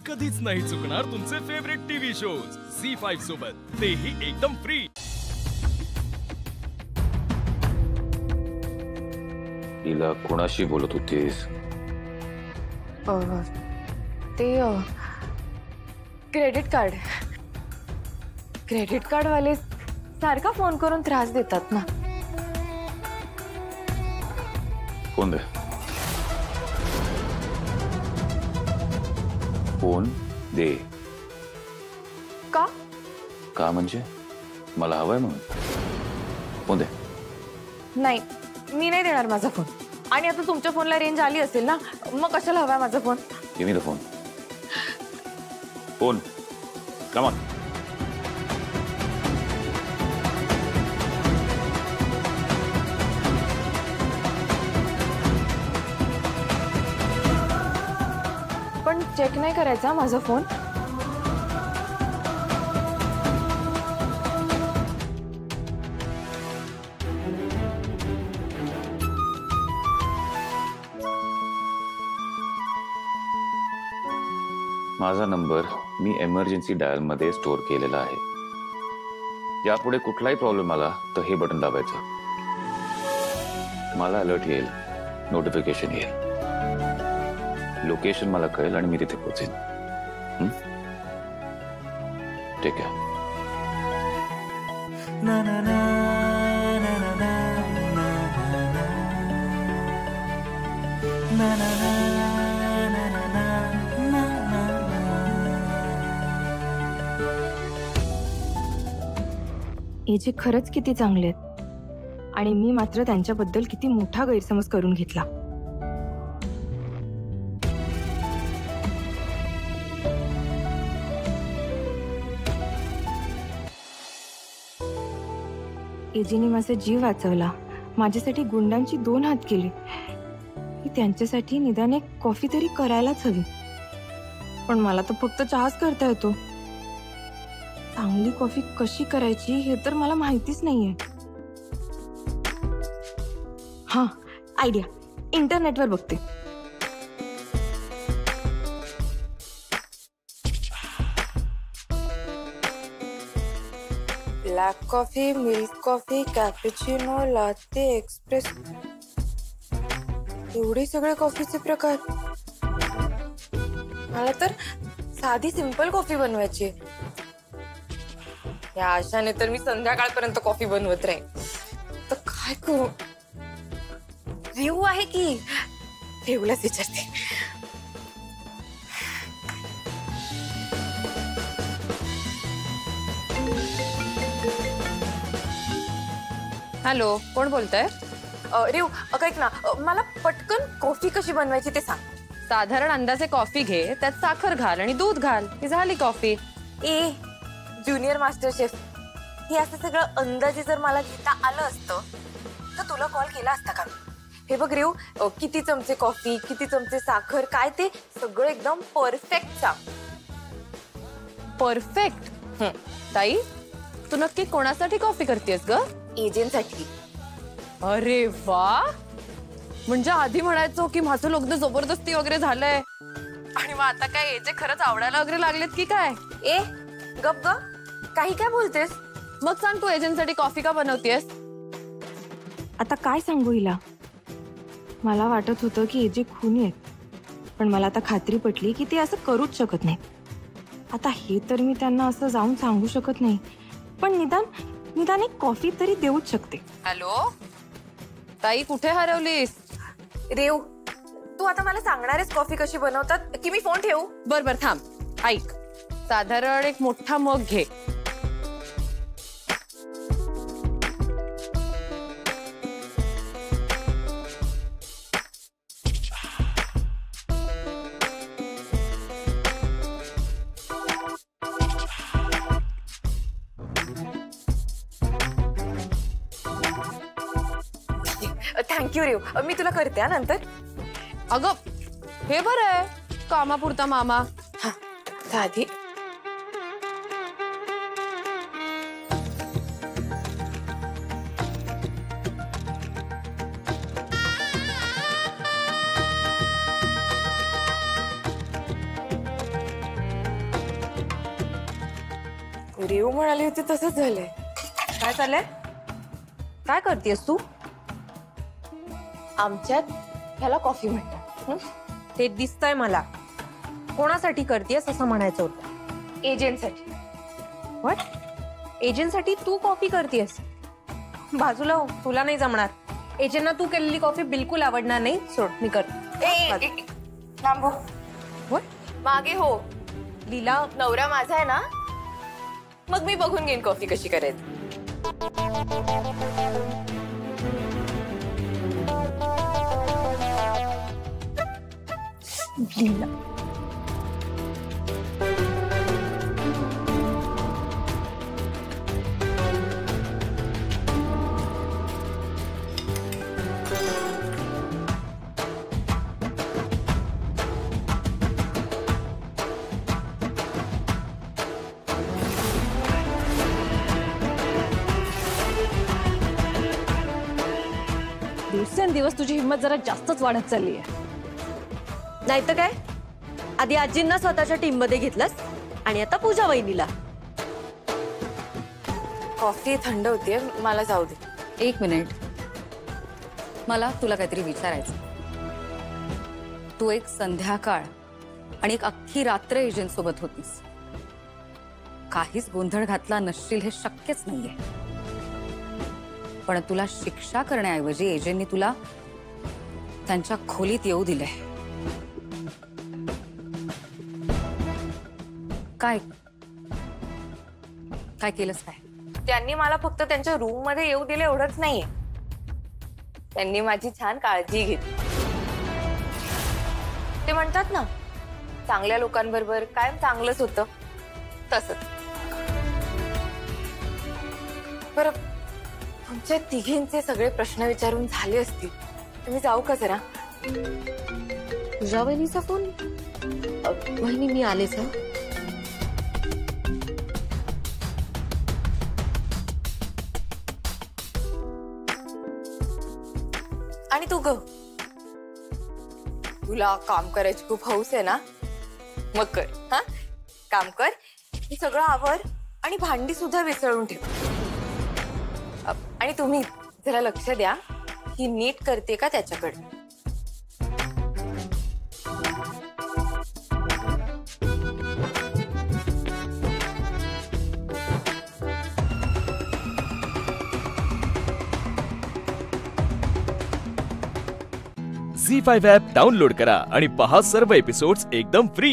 कधीच नाही चुकणार तुमचे फेवरेट टीव्ही शोज झी5 सोबत, तेही एकदम फ्री। हिला कोणाशी बोलत होतीस? ते क्रेडिट कार्ड वाले सारखा फोन करून त्रास देतात ना। फोन दे। फोन दे। का? का म्हणजे मला हवाय म्हणून? फोन दे। नाही, मी नाही देणार माझा फोन। आणि आता तुमच्या फोनला रेंज आली असेल ना, मग कशाला हवाय माझा phone? Give me the phone. Phone come on. पण चेक नाही करायचा माझा फोन? माझा नंबर मी इमर्जन्सी डायल मध्ये स्टोर केलेला आहे। यापुढे कुठलाही प्रॉब्लेम आला तर हे बटन दाबायचं। मला अलर्ट येईल, नोटिफिकेशन येईल, लोकेशन मला कळेल आणि मी तिथे पोहोचेन। ठीक आहे। एजे खरंच किती चांगले आहेत आणि मी मात्र त्यांच्याबद्दल किती मोठा गैरसमज करून घेतला। एजेने माझा जीव वाचवला, माझ्यासाठी गुंडांची 2 हात केली। मी त्यांच्यासाठी निदान एक कॉफी तरी करायलाच हवी, पण मला तर फक्त चहाच करता येतो। चांगली कॉफी कशी करायची हे तर मला माहितीच नाहीये। हा, आयडिया, इंटरनेटवर बघते। Black coffee, milk coffee, cappuccino, latte, express, एवढे सगळे कॉफीचे प्रकार। मला तर साधी सिंपल कॉफी बनवायची। या आशाने तर मी संध्याकाळपर्यंत कॉफी बनवत राहीन। तर काय करू? रेऊ आहे की? रेऊलाच विचारते। हॅलो, कोण बोलतंय? रेऊ, ऐक ना, मला पटकन कॉफी कशी बनवायची ते सांग। साधारण अंदाजे कॉफी घे, त्यात साखर घाल आणि दूध घाल, ही झाली कॉफी। ए ज्युनियर मास्टर शेफ, हे असं सगळं अंदाजे जर मला घेता आलं असतं तर तुला कॉल केला असता का? हे बघ रेऊ, किती चमचे कॉफी, किती चमचे साखर, काय ते सगळं एकदम परफेक्ट सांग। परफेक्ट? ताई, तू नक्की कोणासाठी कॉफी करतेस ग? एजंटसाठी। अरे वा, म्हणजे आधी म्हणायचो की माझं लग्न जबरदस्ती वगैरे झालंय आणि मग आता काय एजे खरंच आवडायला वगैरे लागलेत की काय? ए गप ग, काही काय बोलतेस? मग सांग, तू एजंटसाठी कॉफी का बनवतेस? आता काय सांगू हिला? मला वाटत होतं की एजे खुनी आहेत, पण मला आता खात्री पटली की ते असं करूच शकत नाही। आता हे तर मी त्यांना असं जाऊन सांगू शकत नाही, पण निदान एक कॉफी तरी देऊच शकते। हॅलो ताई, कुठे हरवलीस? रेऊ, तू आता मला सांगणार आहेस कॉफी कशी बनवतात की मी फोन ठेवू? बर थांब, ऐक, साधारण एक मोठा मग घे। थँक्यू रेऊ, मी तुला करते नंतर। अगं हे बरं आहे, कामापुरता मामा। हा, साधी। रेव म्हणाली होती तसंच झालंय. काय चाललंय? काय करतेस तू? आमच्यात ह्याला कॉफी म्हणतात. ते दिसतंय मला. कोणासाठी करतेस असं म्हणायचं होतं. एजंटसाठी. व्हॉट? एजंटसाठी तू कॉफी करतेस? बाजूला हो, तुला नाही जमणार. एजंटना तू केलेली कॉफी बिलकुल आवडणार नाही. सोड, मी करते. थांबो. व्हॉट? मागे हो. लीला, नवरा माझा आहे ना, मग मी बघून घेईन कॉफी कशी करायची. लीला. दिवसेंदिवस तुझी हिंमत जरा जास्तच वाढत चालली आहे. नाही तर काय, आधी आजींना स्वतःच्या टीम मध्ये घेतलंस आणि आता पूजा वहिनीला. कॉफी थंड होतीये, मला जाऊ दे. एक मिनिट, मला तुला काहीतरी विचारायचं. तू एक संध्याकाळ आणि एक अख्खी रात्र एजंट सोबत होतीस. काहीच गोंधळ घातला नसशील हे शक्यच नाहीये. पण तुला शिक्षा करण्याऐवजी एजंटनी तुला त्यांच्या खोलीत येऊ दिले. काय काय केलंस काय? त्यांनी मला फक्त त्यांच्या रूम मध्ये येऊ दिले एवढंच नाहीये, त्यांनी माझी छान काळजी घेतली. ते म्हणतात ना, चांगल्या लोकांबरोबर कायम चांगलंच होतं, तसंच. बरं, तुमच्या तिघींचे सगळे प्रश्न विचारून झाले असतील तर मी जाऊ का जरा? पूजा वहिनीचा फोन. वहिनी मी आलेच हं. आणि तू ग, तुला काम करायची खूप हौस आहे ना, मग कर. हा, काम कर, हे सगळं आवर आणि भांडी सुद्धा विसळून ठेव. आणि तुम्ही जरा लक्ष द्या, ही नीट करते का त्याच्याकडे. झी5 ॲप डाउनलोड करा आणि पहा सर्व एपिसोड्स एकदम फ्री.